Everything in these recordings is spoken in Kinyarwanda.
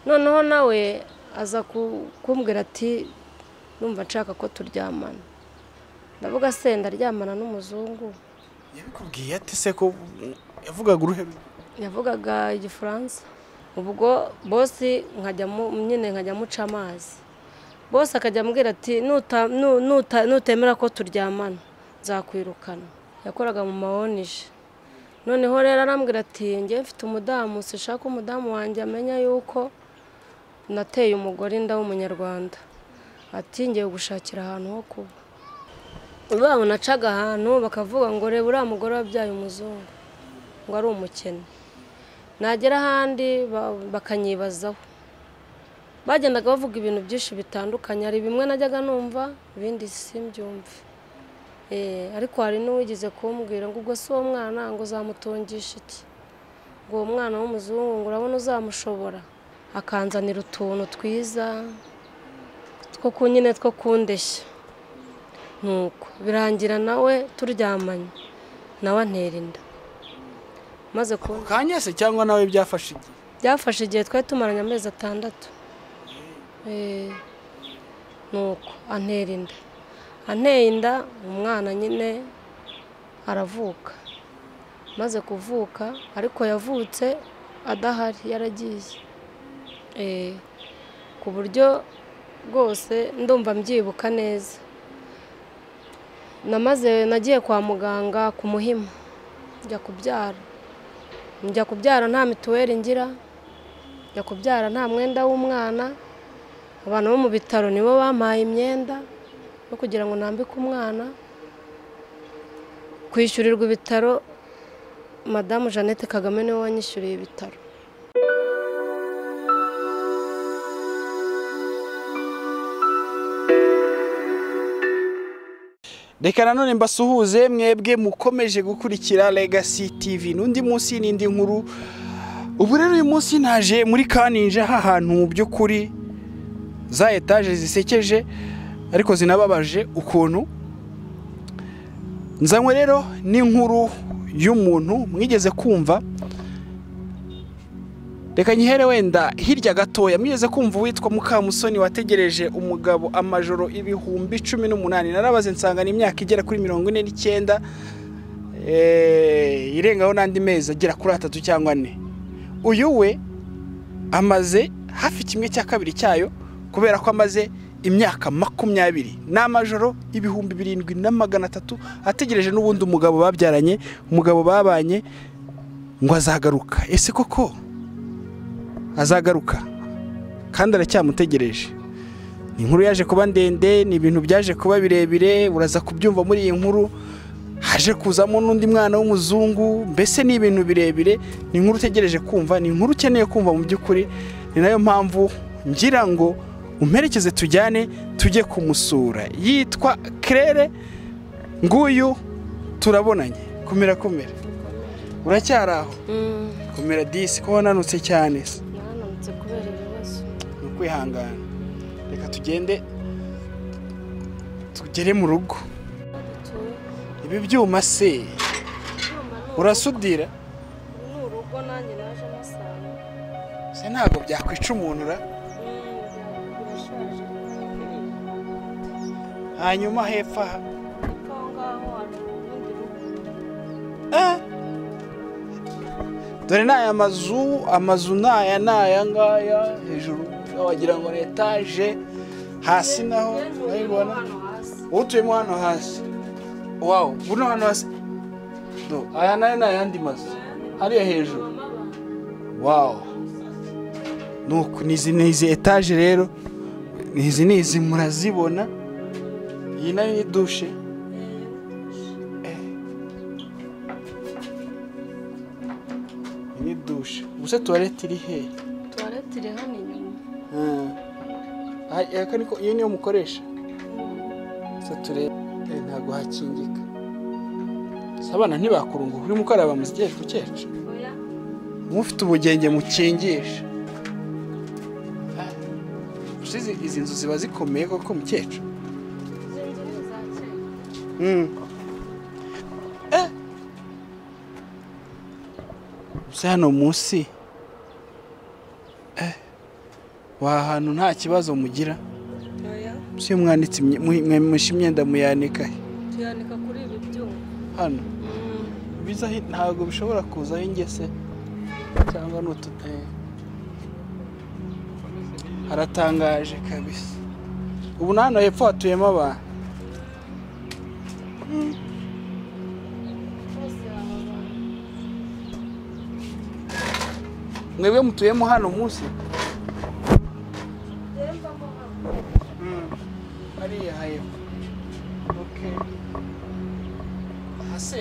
noneho nawe aza kumbwira ati numva nshaka ko turyamana. Ndavuga se ndaryamana n'umuzungu. Yabikubwiye ate se ko yavugaga uruhe? Yavugaga igifaransa. Ubwo bosi nkajya muca amazi. Bosi akajya ambwira ati nutemera ko turyamana nzakwirukana. Yakoraga mu maonije. Noneho rero arambwira ati njye mfite umudamu, sishaka umudamu wanjye amenya yuko nateye umugore inda w'umunyarwanda. Ati ngiye gushakira ahantu ho kuba. Ubwo nacaga ahantu bakavuga ngo reba uriya mugore wabyaye umuzungu ngo ari umukene. Nagera ahandi bakanyibazaho. Bagendaga bavuga ibintu byinshi bitandukanye, ari bimwe najyaga numva ibindi simbyumve. Ariko hari n'uwigeze kumbwira ngo ubwo si uwo mwana ngo uzamutungisha iki, ngo uwo mwana w'umuzungu ngo urabona uzamushobora. Akanzanira utuntu twiza two nyine two kundeshya. Nuko birangira nawe turyamanye, nawe antera inda. Maze ko kanya se cyangwa nawe byafashe igihe? Byafashe igihe, twari tumaranye amezi 6. Nuko antera inda. Anteye inda umwana nyine aravuka. Maze kuvuka ariko yavutse adahari, yaragiye. Ku buryo rwose ndumva mbyibuka neza. Nagiye kwa muganga ku Muhima njya kubyara nta mituweli ngira, njya kubyara nta mwenda w'umwana. Abantu bo mu bitaro nibo bampaye imyenda no kugira ngo nambike umwana. Kwishyurirwa ibitaro Madamu Jeannette Kagame niwe wanyishyuriye ibitaro. Reka nanone mbasuhuze mwebwe mukomeje gukurikira Legacy TV n'undi munsi n'indi nkuru. Ubu rero uyu munsi naje muri Kaninja hahantu mu by'ukuri za etaje zisekeje ariko zinababaje ukuntu. Nzanywe rero n'inkuru y'umuntu mwigeze kumva. Reka nyihere wenda hirya gatoya, mwigeze kumva witwa Mukamusoni wategereje umugabo amajoro ibihumbi 18. Narabaze nsanga ni imyaka igera kuri 49, irengaho nandi mezi agera kuri 3 cyangwa 4. Uyu we amaze hafi 1/2 cyayo kubera ko amaze imyaka 20 n'amajoro ibihumbi 7,300 ategereje n'ubundi umugabo babyaranye, umugabo babanye ngo azagaruka. Ese koko azagaruka? Kandi aracyamutegereje. Inkuru yaje kuba ndende, ni ibintu byaje kuba birebire, uraza kubyumva muri iyi nkuru. Haje kuzamo n'undi mwana w'umuzungu, mbese ni ibintu birebire. Ni inkuru utegereje kumva, ni inkuru ukeneye kumva mu by'ukuri. Ni nayo mpamvu ngira ngo umperekeze tujyane tujye kumusura. Yitwa Claire, nguyu turabonanye. Kumera uracyaraho? Kumera disi ko wananutse cyane. Nananutse kubera ibibazo. Kwihangana. Reka tugende tugere mu rugo. Ibi byuma se urasudira? N'urugo nanjye naje masanga. Se ntago byakwica umuntu ra? Hanyuma hepfo aha. Dore naya amazu naya ngaya hejuru wagira ngo etaje, hasi naho urabibona. Utuyemo hano hasi. Wow, buno hano hasi. Aya nayo nayandi mazu hariya hejuru. Wow. Nuko nizi etaje rero. Nizi murazibona. Iyi nayo ni douche. Ni douche. Ubuse toilette iri he? Toilette iri hano inyuma. Aka niko iyo niyo mukoresha. Sature ntago hakingika. Sabana ntibakurungu uri mukaraba muzigere kucyeca. Oya. Mufite ubugenge mukingisha. Usizi izi nzu ziba zikomeye koko mukecca. Hano munsi hantu nta kibazo mugira oya si umwanditsi mwishe imyenda muyanika tuyanika kuri ibi byuma hano biza ntabwo bishobora kuzaho ingese cyangwa n'ututeye haratangaje kabisa ubu hano hepfo hatuyemo abantu mwebwe mutuyemo hano munsi hariya hepfo okay hase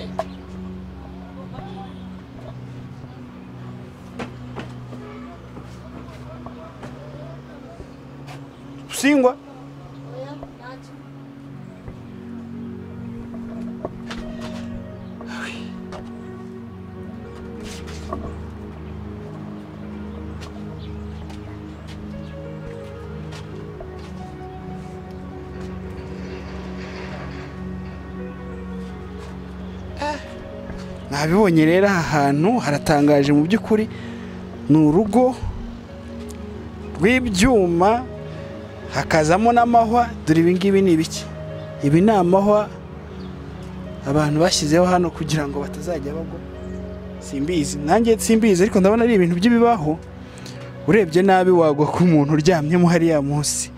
singwa nabibonye rero aha hantu haratangaje mu by'ukuri ni urugo rw'ibyuma hakazamo n'amahwa dore ibi ngibi ni ibiki ibi ni amahwa abantu bashyizeho hano kugira ngo batazajya bagwa simbizi nanjye simbizi ariko ndabona ari ibintu by'ibibaho urebye nabi wagwa ku muntu uryamyemo hariya munsi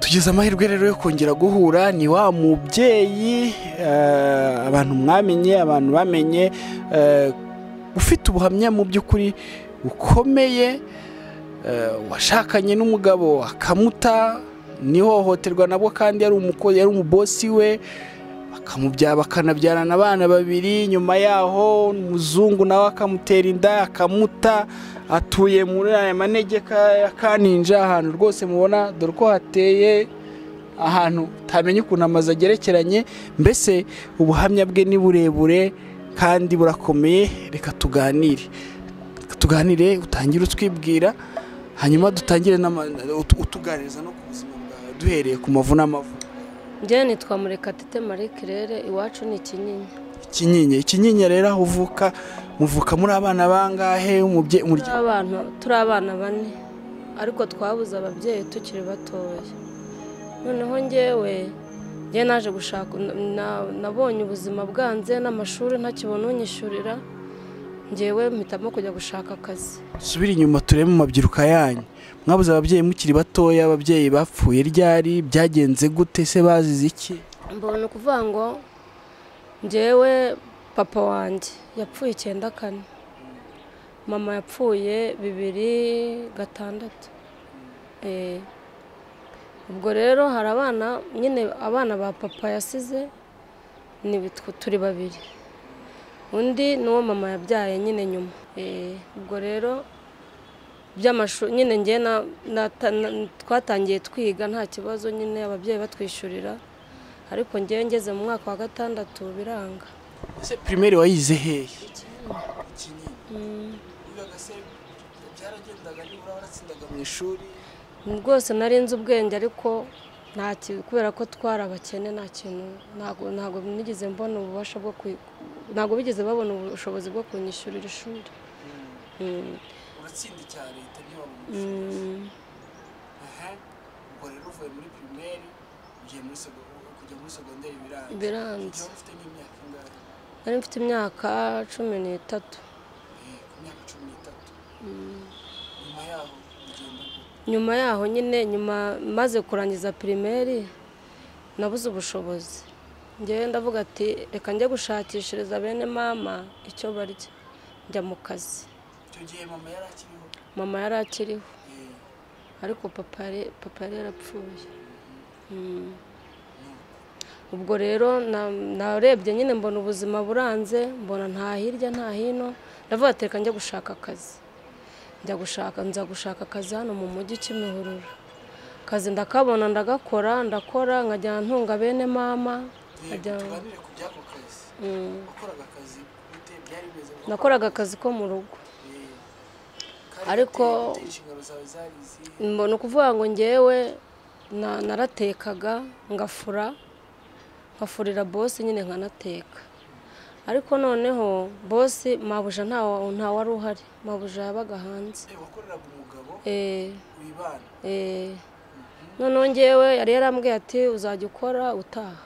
tugeze amahirwe rero yo kongera guhura ni wa mubyeyi abantu mwamenye abantu bamenye ufite ubuhamya mu by'ukuri bukomeye washakanye n'umugabo akamuta n'ihohoterwa nabwo kandi yari umubosi we bakanabyarana abana babiri nyuma yaho umuzungu nawe akamutera inda akamuta atuye muri aya manegeka ya Kaninja ahantu rwose mubona dore ko hateye ahantu tamenye ukuntu amaze agerekeranye mbese ubuhamya bwe ni burebure kandi burakomeye reka tuganire utangire utwibwira hanyuma dutangire utuganiriza no ku buzima bwawe duhereye ku mavu n'amavu njye nitwa Murekatete Marie Claire iwacu ni Ikinyinya rero aho muvuka muri abana bangahe turi abana bane ariko twabuze ababyeyi tukiri batoya noneho njye naje gushaka nabonye ubuzima bwanze n'amashuri ntakibona unyishyurira njyewe mpitamo kujya gushaka akazi subira inyuma turebe mu mabyiruka yanyu mwabuze ababyeyi mukiri batoya ababyeyi bapfuye ryari byagenze gute se bazize iki mbona ukuvuga ngo njyewe papa wanjye yapfuye 94 mama yapfuye 2006 ubwo rero hari abana ba papa yasize ni turi babiri undi nuwo mama yabyaye nyine nyuma ubwo rero by'amashuri nyine njye twatangiye twiga nta kibazo nyine ababyeyi batwishyurira ariko njye ngeze mu mwaka wa 6 biranga ese primaire wayize hehe byaragendaga nibura waratsindaga mu ishuri rwose narinze ubwenge ariko kubera ko twari abakene nta kintu ntabwo nigeze mbona ububasha bwo ntabwo bigeze babona ubushobozi bwo kunyishyurira ishuri uratsinda cyane leta ntibabona ubwo rero uvuye muri primaire ugiye kujya muri secondaire biranze nari mfite imyaka 13 nyuma yaho nyine maze kurangiza primaire nabuze ubushobozi njyewe ndavuga ati reka njye gushakishiriza bene mama icyo barya njya mu kazi icyo gihe mama yari akiriho ariko papa yari yarapfuye ubwo rero narebye nyine mbona ubuzima buranze mbona nta hirya nta hino ndavuga ati reka njye gushaka akazi nza gushaka akazi hano mu mujyi Kimihurura akazi ndakabona ndakora nkajya ntunga bene mama nakoraga akazi ko mu rugo ariko mbona ukuvuga ngo njyewe naratekaga ngafurira boss nyine nkanateka ariko noneho bosi mabuja nta wari uhari, mabuja yabaga hanze. wakoreraga umugabo wibana noneho ngewe yari yarambwiye ati uzajya ukora utaha,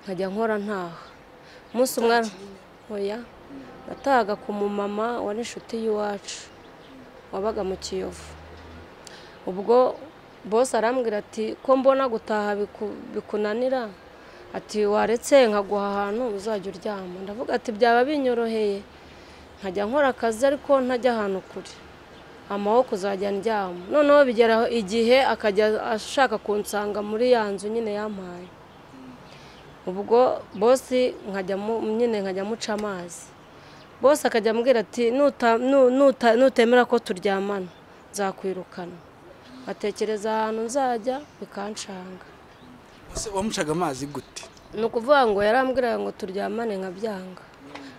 nkajya nkora ntaha. Umunsi umwe oya natahaga ku mumama wari inshuti y'iwacu wabaga mu Kiyovu. Ubwo bosi arambwira ati ko mbona gutaha bikunanira, ati waretse nkaguha ahantu uzajya uryama. Ndavuga ati byaba binyoroheye nkajya nkora akazi ariko ntajya ahantu kure, amaboko uzajya ndyama. Noneho bigeraho igihe akajya ashaka kunsanga muri ya nzu nyine yampaye. Ubwo bosi nkajya muca amazi. Bosi akajya ambwira ati nutemera ko turyamana nzakwirukana. Atekereza ahantu nzajya bikanshanga. wamucaga amazi gute? Ni ukuvuga ngo yarambwiraga ngo turyamane nkabyanga,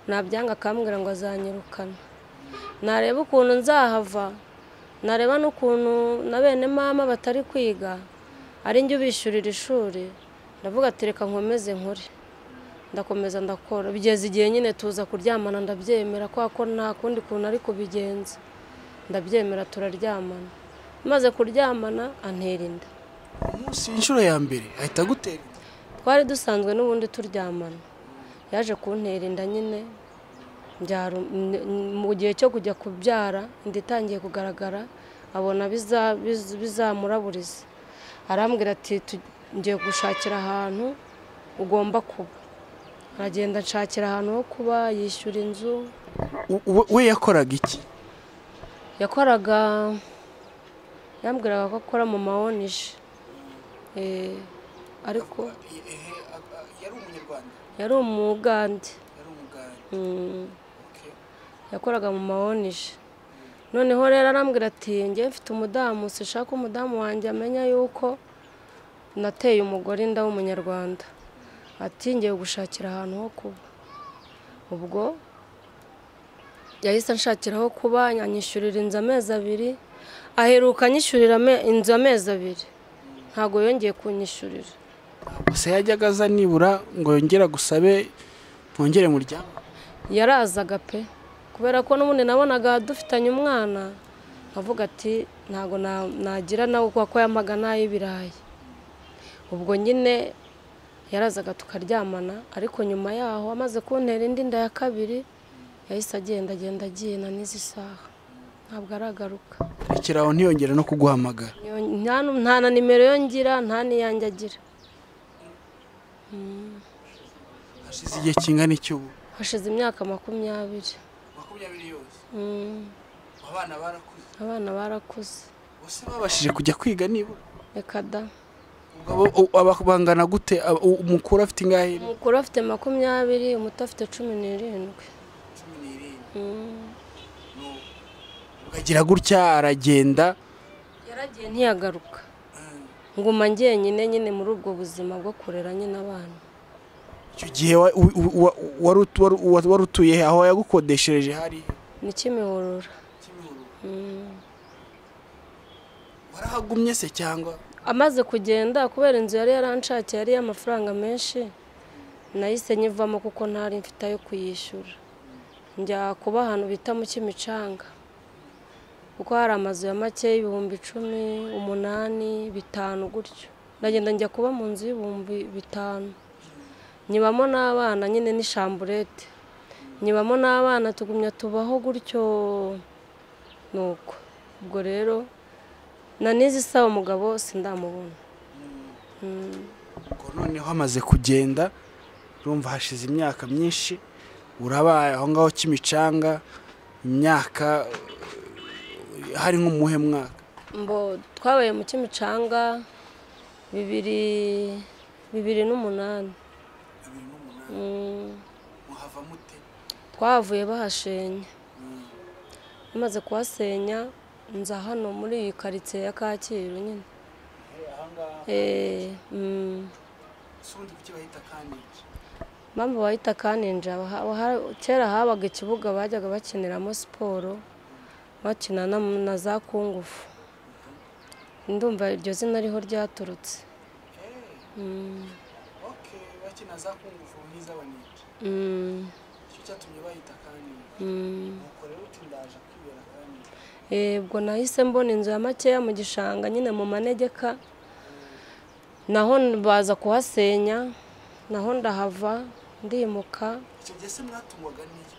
nabyanga akambwira ngo azanyirukana. Nareba ukuntu nzahava, nareba n'ukuntu na bene mama batari kwiga ari njye ubishyurira ishuri, ndavuga ati reka nkomeze nkore. Ndakomeza ndakora, bigeze igihe nyine tuza kuryamana ndabyemera ko nta kundi kuntu ari kubigenza. Ndabyemera turaryamana. Maze kuryamana antera inda. Umunsi inshuro ya mbere ahita gutera inda? Twari dusanzwe n'ubundi turyamana, yaje kuntera inda nyine mu gihe cyo kujya kubyara, inda itangiye kugaragara, abona bizamuraburiza. Arambwira ati ngiye gushakira ahantu ugomba kuba. Aragenda nshakira ahantu ho kuba, yishyura inzu. we yakoraga iki? Yambwiraga ko akora mu maonije. Ariko yari umunyarwanda? yari umugande. Yakoraga mu maonije. Noneho rero arambwira ati njye mfite umudamu, sishaka umudamu wanjye amenya yuko nateye umugore inda w'umunyarwanda. Ati ngiye gushakira ahantu ho kuba. Ubwo yahise anshakira aho kuba, anyishyurira inzu amezi 2. Aheruka anyishyurira inzu amezi 2, ntago yongeye kunyishyurira. Se yajyaga aza nibura ngo yongera gusabe mwongere muryama? Yarazaga pe, kubera ko n'ubundi nabonaga dufitanye umwana, avuga ati ntago nagira nawe kuko yamaga n'ay'ibirayi. Ubwo nyine yarazaga tukaryamana, ariko nyuma yaho amaze kuntera indi nda ya kabiri yahise agenda na n'izi saha ntabwo aragaruka. Rekeraho ntiyongera no kuguhamagara? Nta na nimero yo ngira, nta n'iyanjye agira. Hashize igihe kingana iki ubu? Hashize imyaka 20. 20 yose? Abana barakuze? Abana barakuze. Bose babashije kujya kwiga nibura? Reka da. Abangana gute? Umukuru afite ingahe? Umukuru afite 20, umuto afite 17. Ukagira gutya aragenda? Yaragiye ntiyagaruka. Nguma njyenyine nyine muri ubwo buzima bwo kurera nyine abana. Icyo gihe wari utuye aho yagukodeshereje hari? Ni Kimihurura. Warahagumye se cyangwa? Amaze kugenda kubera inzu yari yaranshakiye yari y'amafaranga menshi, nahise nyivamo kuko ntari mfite ayo kuyishyura. Njya kuba ahantu bita mu Kimicanga, kuko hari amazu ya make y'ibihumbi 10, 8, 5 gutyo. Ndagenda njya kuba mu nzu y'ibihumbi 5. Nyibamo n'abana nyine n'ishamburete. Nyibamo n'abana tugumya tubaho gutyo nuko. Ubwo rero na nizi sawa umugabo sindamubona. Noneho amaze kugenda, urumva hashize imyaka myinshi, urabaye aho ngaho Kimicanga, imyaka hari nk'umuhe mwaka? Twabaye mu Kimicanga 2008. Muhava mute? Twavuye bahashenye. Amaze kuhasenya nza hano muri iyi karitsiye ya Kacyiru nyine. Sundi kuki bahita Kaninja? Mpamvu bahita Kaninja, kera habaga ikibuga bajyaga bakiniramo siporo, bakina na za kungufu. Ndumva iryo zina ariho ryaturutse. ufite na za kungufu nk'iz'abaniki icyo cyatumye bahita kandi nuko rero uti ndaje kwibera kandi ubwo nahise mbona inzu ya makeya mu gishanga nyine mu manegeka naho baza kuhasenya naho ndahava ndimuka. icyo gihe se mwatungwaga n'iki?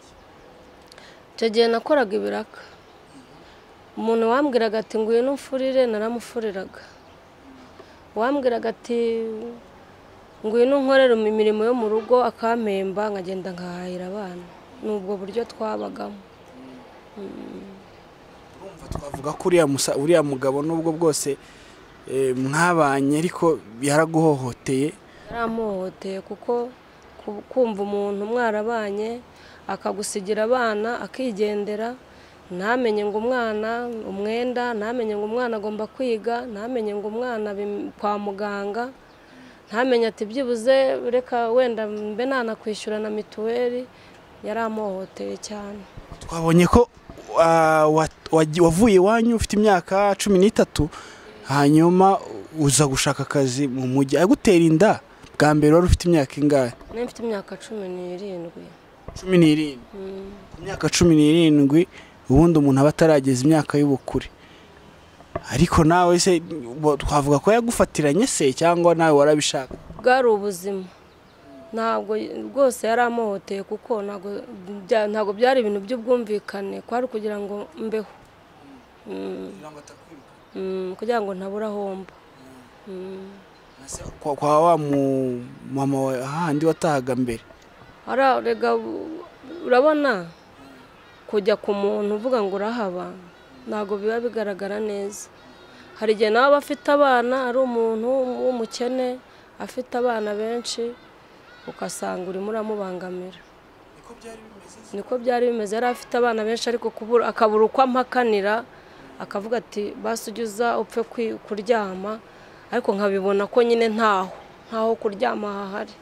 icyo gihe nakoraga ibiraka, umuntu wambwiraga ati ngwino umfurire naramufuriraga, wambwiraga ati ngwino unkorere imirimo yo mu rugo akampemba nkagenda nkahahira abana. N'ubwo buryo twabagamo. urumva twavuga ko uriya mugabo n'ubwo bwose mwabanye ariko yaraguhohoteye? Yaramuhohoteye kuko kumva umuntu mwarabanye akagusigira abana akigendera, ntamenye ngo umwana umwenda, ntamenye ngo umwana agomba kwiga, ntamenye ngo umwana kwa muganga, ntamenye ati byibuze reka wenda mbe nanakwishyura na mituweli. Yaramuhohoteye cyane. Twabonye ko wavuye iwanyu ufite imyaka 13 hanyuma uza gushaka akazi mu mujyi. Agutera inda bwa mbere wari ufite imyaka ingahe? Nari mfite imyaka 17. 17? Ku myaka 17 ubundi umuntu aba atarageza imyaka y'ubukure. Ariko nawe se twavuga ko yagufatiranye se cyangwa nawe warabishaka? Bwari ubuzima. Ntabwo rwose yaramuhohoteye kuko ntabwo byari ibintu by'ubwumvikane, kwari kugira ngo mbeho, kugira ngo ntabura homba. Kwa wa mama handi watahaga mbere? Rega urabona kujya ku muntu uvuga ngo urahaba ntabwo biba bigaragara neza. Hari igihe nawe afite abana, ari umuntu w'umukene afite abana benshi ukasanga urimo uramubangamira. Niko byari bimeze. Yari afite abana benshi ariko akabura uko amakanira, akavuga ati basugiza upfe kuryama, ariko nkabibona ko nyine ntaho kuryama hahari.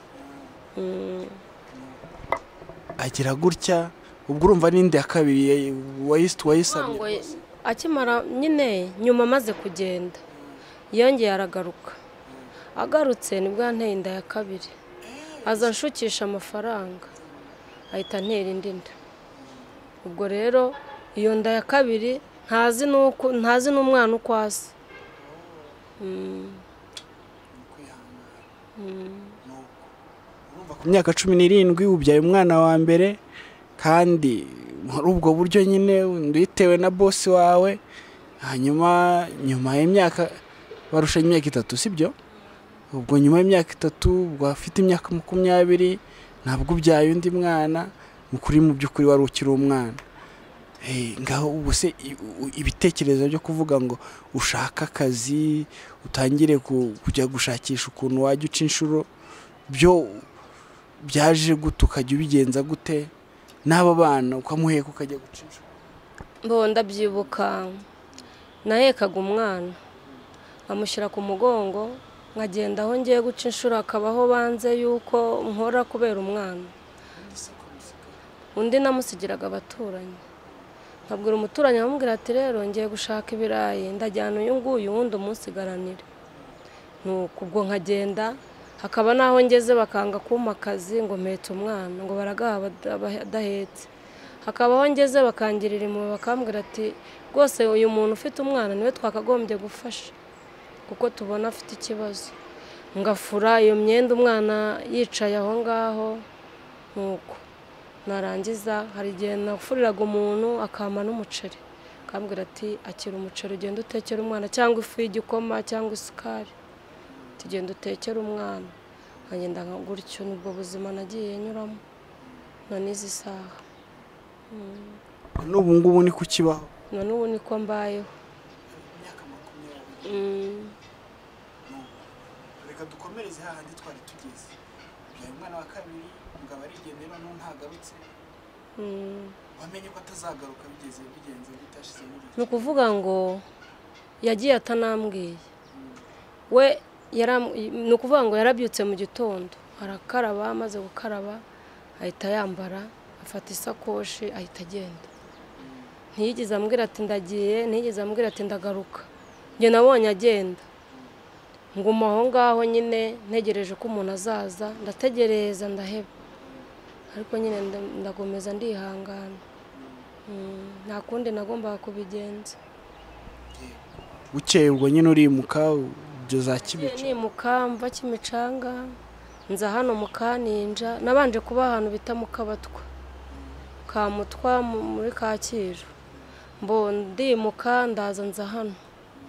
Agira gutya ubwo urumva n'indi ya kabiri wayisamye? Akimara nyine nyuma amaze kugenda yongeye aragaruka. Agarutse nibwo yanteye inda ya kabiri, aza nshukisha amafaranga ahita antera indi nda. Ubwo rero iyo nda ya kabiri ntazi n'umwana uko asa. Ku myaka 17 ubyaye umwana wa mbere kandi muri ubwo buryo nyine nditewe na boss wawe, hanyuma nyuma y'imyaka barusha imyaka 3 sibyo? Ubwo nyuma y'imyaka 3 ubwo afite imyaka 20 ntabwo ubyaye undi mwana mukuri, mu by'ukuri wari ukiri umwana. Ngaho ubu se ibitekerezo byo kuvuga ngo ushaka akazi utangire kujya gushakisha ukuntu wajya uca inshuro byo byaje gute? Ukajya ubigenza gute n'abo bana ukamuheka ukajya guca inshuro? Ndabyibuka nahekaga umwana amushyira ku mugongo nkagenda aho ngiye guca inshuro, akabaho banze yuko nkora kubera umwana. Undi namusigiraga abaturanyi, nkabwira umuturanyi amubwira ati rero ngiye gushaka ibirayi ndajyana uyu nguyu wundi umunsigaranire. Nuko ubwo nkagenda, hakaba naho ngeze bakanga kumpa akazi ngo mpetse umwana ngo baragaha adahetse. Hakabaho ngeze bakangirira impuhwe bakambwira ati rwose uyu muntu ufite umwana niwe twakagombye gufasha kuko tubona afite ikibazo. Ngafura iyo myenda umwana yicaye aho ngaho. Nuko narangiza hari igihe nafuriraga umuntu akama n'umuceri, akambwira ati akira umuceri ugenda utekera umwana, cyangwa ifu y'igikoma cyangwa isukari, tugenda utekera umwana. Nkagenda nka gutyo. Nibwo buzima nagiye nyuramo na n'izi saha. N'ubu ngubu ni kukibaho? N'ubu niko mbayeho. Imyaka 20. Reka dukomereze hahandi twari tugeze. Uyu mwana wa kabiri Umugabo arigendera none ntagarutse. Wamenye ko atazagaruka bigenze bitashize muri. Ni ukuvuga ngo yagiye atanambwiye. We ni ukuvuga ngo yarabyutse mu gitondo arakaraba, amaze gukaraba ahita yambara, afata isakoshi ahita agenda. Ntiyigeze ambwira ati ndagiye, ntiyigeze ambwira ati ndagaruka. Njye nabonye agenda. nguma aho ngaho nyine ntegereje ko umuntu azaza, ndategereza ndaheba, ariko nyine ndagomeza ndihangana. Nta kundi nagombaga kubigenza. bukeye ubwo nyine urimuka ibyo za Kimico? Nimuka mva Kimicanga nza hano mu Kaninja, nabanje kuba ahantu bita mu Kabatwa ka Mutwa muri Kacyiru. Ndimuka ndaza nza hano,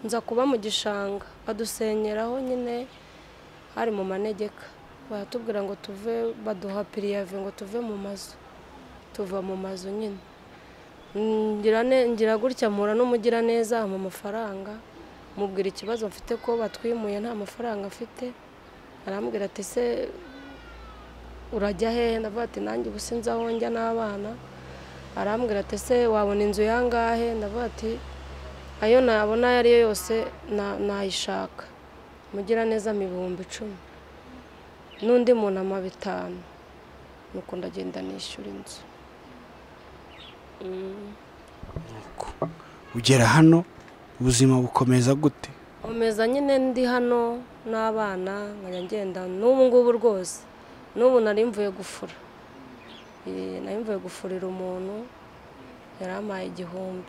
nza kuba mu gishanga, badusenyeraho nyine hari mu manegeka, baratubwira ngo tuve, baduha piriyave ngo tuve mu mazu, tuva mu mazu nyine. Ngira gutya mpura n'umugira neza mu mafaranga, mubwira ikibazo mfite ko batwimuye nta mafaranga afite. Arambwira ati se urajya he? Ndavuga ati nanjye ubu sinzi aho njya n'abana. Arambwira ati se wabona inzu yangahe? Ndavuga ati ayo nabona ayo ari yo yose nayishaka. Mugira neza ibihumbi 10 n'undi muntu 500, nuko ndagenda nishyura inzu. ugera hano ubuzima bukomeza gute? Umeza nyine ndi hano n'abana, nkajya ngenda n'ubu ngubu rwose. N'ubu nari mvuye gufura, nari mvuye gufurira umuntu yari amaye 1000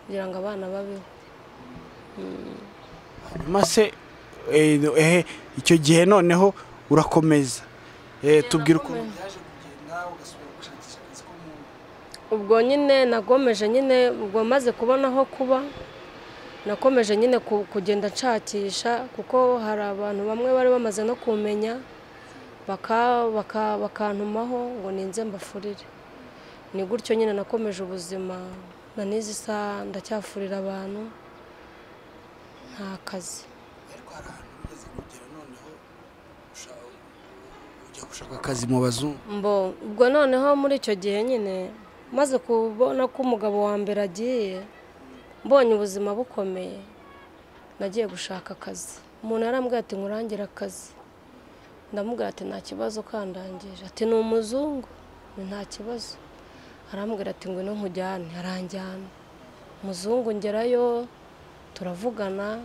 kugira ngo abana babeho. Mase icyo gihe noneho urakomeza, tubwira uko byaje kugenda ugasubira gushakisha akazi ko mu ubwo nyine nagomeje nyine, ubwo maze kubona aho kuba nakomeje nyine kugenda nshakisha, kuko hari abantu bamwe bari bamaze no kumenya bakantumaho ngo ninze mbafurire. Ni gutyo nyine nakomeje ubuzima, na n'izi saha ndacyafurira abantu nta kazi. ariko hari ahantu ugeze kugera noneho ujya gushaka akazi mu bazungu? Ubwo noneho muri icyo gihe nyine maze kubona ko umugabo wa mbere agiye, mbonye ubuzima bukomeye, nagiye gushaka akazi. Umuntu yarambwira ati nkurangire akazi, ndamubwira ati nta kibazo kandangije. Ati ni umuzungu? Nta kibazo. Arambwira ati ngwino nkujyane. Aranjyana umuzungu, ngerayo turavugana,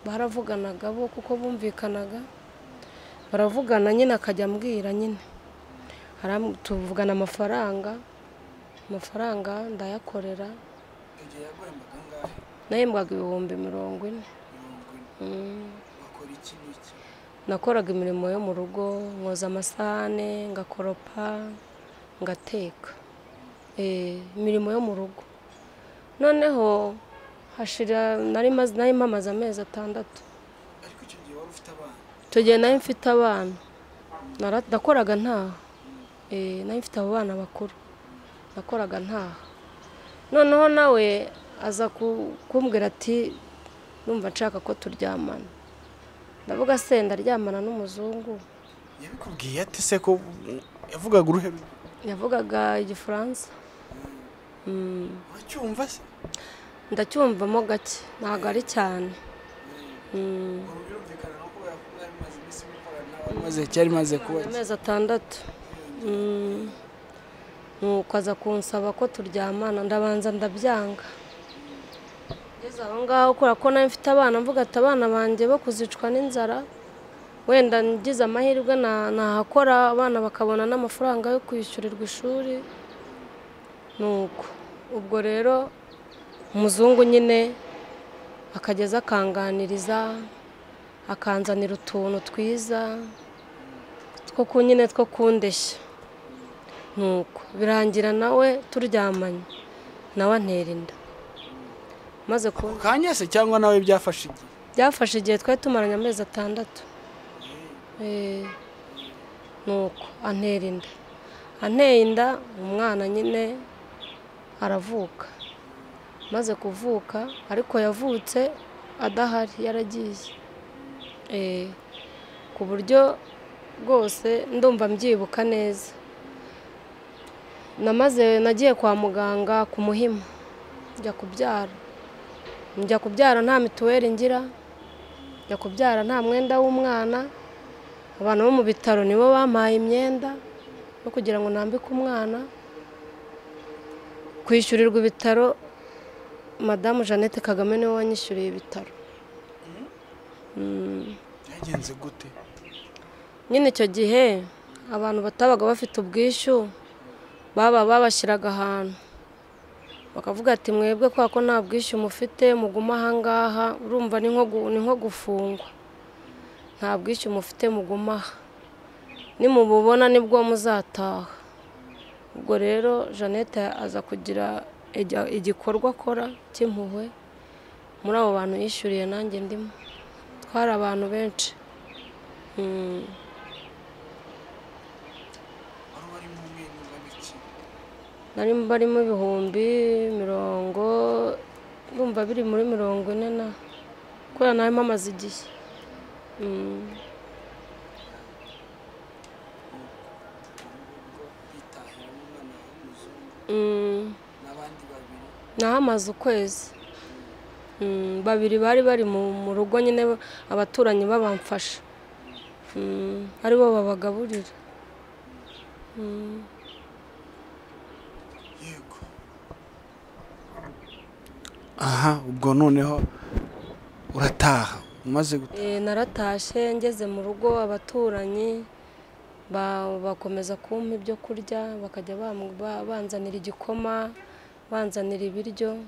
baravuganaga bo kuko bumvikanaga, baravugana nyine akajya ambwira nyine, tuvugana amafaranga ndayakorera. Nahembwaga ibihumbi 40. Nakoraga imirimo yo mu rugo, nkoza amasahane, ngakoropa, ngateka, imirimo yo mu rugo. Noneho hashira nari mpamaze amezi 6. ariko icyo gihe wari ufite abana? Icyo gihe nari mfite abana, nakoraga ntaha, nari mfite abo bana bakuru, nakoraga ntaha. Noneho nawe aza kumbwira ati numva nshaka ko turyamana. Ndavuga se ndaryamana n'umuzungu? Yabikubwiye ate se ko yavugaga uruhe? Yavugaga Igifaransa. Uracyumva se? Ndacyumvamo gake, ntabwo ari cyane. Birumvikana no kuba yakubwira maze iminsi mukorana, maze cyari maze kuba amezi 6. Nuko aza kunsaba ko turyamana, ndabanza ndabyanga. Ngeze aho ngaho kubera ko nari mfite abana, mvuga ati abana banjye bo kuzicwa n'inzara, wenda ngize amahirwe nahakora abana bakabona n'amafaranga yo kwishyurirwa ishuri. Nuko ubwo rero umuzungu nyine akageza akanganiriza, akanzanira utuntu twiza two nyine two kundeshya. Nuko birangira nawe turyamanye, nawe antera inda. Maze kanya se cyangwa nawe byafashe igihe? Byafashe igihe, twari tumaranye amezi 6. Nuko anteye inda, umwana nyine aravuka. Maze kuvuka, ariko yavutse adahari, yaragiye. Ku buryo rwose ndumva mbyibuka neza. Nagiye kwa muganga ku Muhima, njya kubyara nta mituweli ngira, njya kubyara nta mwenda w'umwana. Abantu bo mu bitaro nibo bampaye imyenda no kugira ngo nambike umwana. Kwishyurirwa ibitaro, Madamu Jeannette Kagame niwe wanyishyuriye ibitaro. byagenze gute? nyine icyo gihe abantu batabaga bafite ubwishyu babashyiraga ahantu bakavuga ati mwebwe kwa ko nta bwishyu mufite muguma ahangaha, urumva ni nko gufungwa, nta bwishyu mufite muguma aha, nimububona nibwo muzataha. ubwo rero Jeannette aza kugira igikorwa akora cy'impuhwe muri abo bantu yishyuriye, nanjye ndimo, twari abantu benshi. nari barimo ibihumbi 40, urumva biri muri 40 na kubera nawe amaze igihe. Nahamaze ukwezi, babiri bari mu rugo nyine, abaturanyi babamfasha, aribo babagaburira. Yego. Aha, ubwo noneho urataha umaze gutaha? Naratashye, ngeze mu rugo abaturanyi bakomeza kumpa ibyo kurya, bakajya banzanira igikoma, banzanira ibiryo.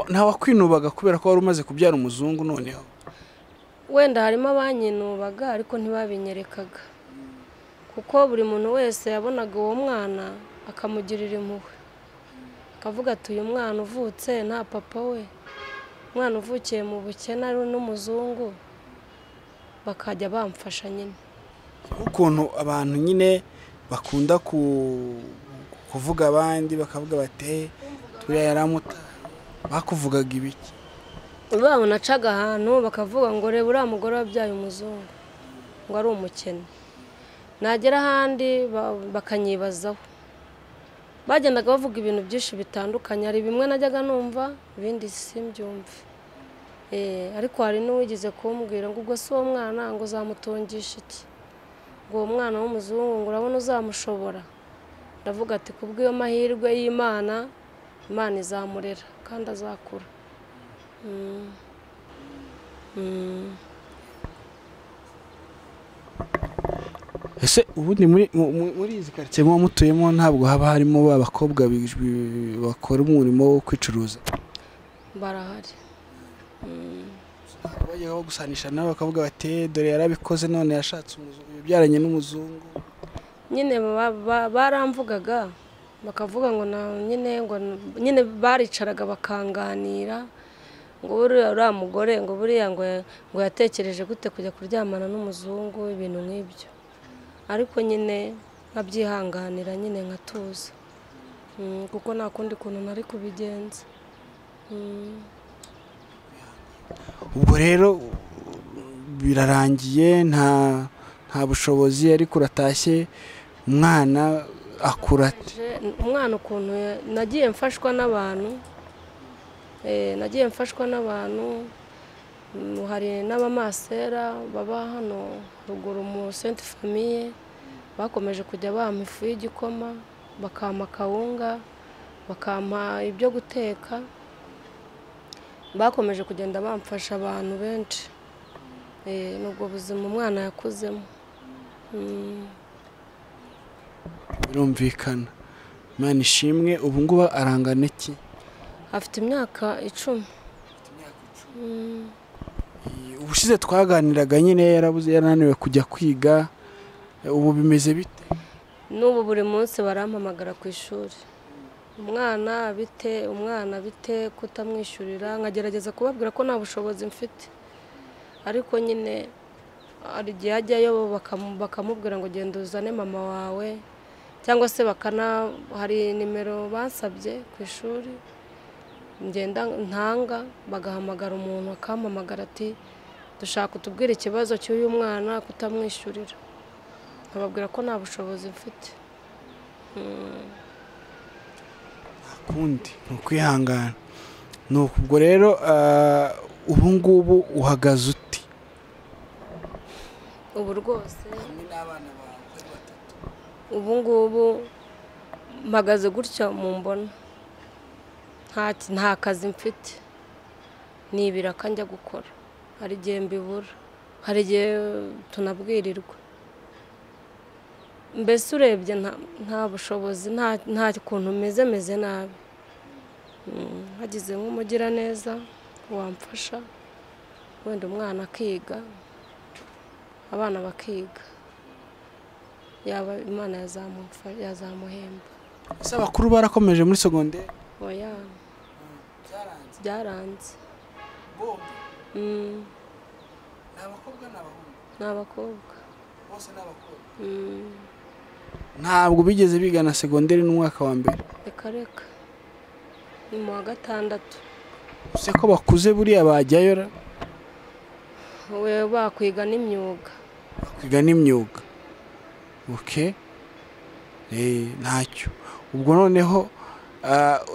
Nta wakwinubaga kubera ko wari umaze kubyara umuzungu? Noneho wenda harimo abanyinubaga ariko ntibabinyerekaga, kuko buri muntu wese yabonaga uwo mwana akamugirira impuhwe, akavuga ati uyu mwana uvutse nta papa we, umwana uvukiye mu bukene ari n'umuzungu, bakajya bamfasha nyine. ukuntu abantu nyine bakunda kuvuga abandi bakavuga bati turiya yaramuta, bakuvugaga ibiki? babona acaga ahantu bakavuga ngo reba uriya mugore wabyaye umuzungu ngo ari umukene, nagera ahandi bakanyibazaho. bagendaga bavuga ibintu byinshi bitandukanye, hari bimwe najyaga numva ibindi simbyumve. ariko hari n'uwigeze kumbwira ngo ubwo si uwo mwana ngo uzamutungisha iki, ngo uwo mwana w'umuzungu ngo urabona uzamushobora? ndavuga ati kubw'iyo mahirwe y'Imana, Imana izamurera kandi azakura. Ese ubundi muri izi quartier muba mutuyemo ntabwo haba harimo abakobwa bakora umurimo wo kwicuruza? barahari. bajyaga bagusanisha nawe bakavuga bati dore yarabikoze none yashatse umuzungu, yabyaranye n'umuzungu? nyine baramvugaga bakavuga ngo nyine baricaraga bakanganira ngo uriya mugore ngo buriya ngo yatekereje gute kujya kuryamana n'umuzungu, ibintu nk'ibyo. ariko nyine nkabyihanganira, nyine nkatuza, kuko nta kundi kuntu nari kubigenza. ubwo rero birarangiye, nta bushobozi, ariko uratashye, umwana akura ate? umwana ukuntu nagiye mfashwa n'abantu, hari n'abamasera baba hano ruguru mu Sainte Famille, bakomeje kujya bampa ifu y'igikoma, bakampa kawunga, bakampa ibyo guteka, bakomeje kugenda bamfasha abantu benshi. nubwo buzima umwana yakuzemo. birumvikana. Imana ishimwe. ubu ngubu arangana iki? afite imyaka 10. ubushize twaganiraga nyine yarabuze, yarananiwe kujya kwiga, ubu bimeze bite? n'ubu buri munsi barampamagara ku ishuri, umwana bite kutamwishyurira, nkagerageza kubabwira ko nta bushobozi mfite, ariko nyine hari igihe ajyayo bakamubwira ngo genda uzane mama wawe, cyangwa se hari nimero bansabye ku ishuri, ngenda ntanga, bagahamagara umuntu akampamagara ati dushaka utubwire ikibazo cy'uyu mwana kutamwishyurira, nkababwira ko nta bushobozi mfite. kundi ni ukwihangana. ubwo rero ubu ngubu uhagaze uti? ubu rwose ubu ngubu mpagaze gutya mu mbona, nta kazi mfite, ni ibiraka njya gukora, hari igihe mbibura, hari igihe tunabwirirwa. Mbese urebye nta bushobozi, nta kuntu meze nabi. Hagize nk'umugira neza wamfasha, wenda umwana akiga, abana bakiga, yaba Imana yazamuhemba. ese abakuru barakomeje muri segonderi? Oya, byaranze. Ni abakobwa n'abahungu? Ni abakobwa. Bose ni abakobwa? Ntabwo bigeze bigana segonderi n'umwaka wa mbere? Reka ni mu wa gatandatu. ese ko bakuze buriya bajyayo ra? We bakwiga n'imyuga. Bakwiga n'imyuga, okay. Ntacyo. Ubwo noneho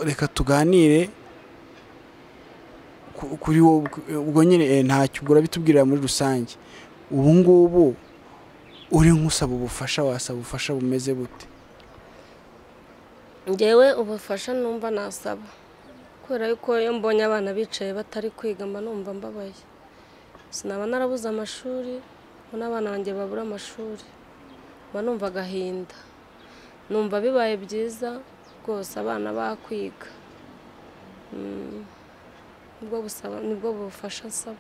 reka tuganire kuri wowe, ubwo nyine ntacyo, ubwo urabitubwirira muri rusange. Ubu ngubu uri nk'usaba ubufasha, wasaba ubufasha bumeze bute? Njyewe ubufasha numva nasaba, kubera yuko iyo mbonye abana bicaye batari kwiga mba numva mbabaye. Sinaba narabuze amashuri, n'abana banjye babura amashuri, mba numva agahinda. Numva bibaye byiza rwose abana bakwiga. Nibwo bufasha nsaba.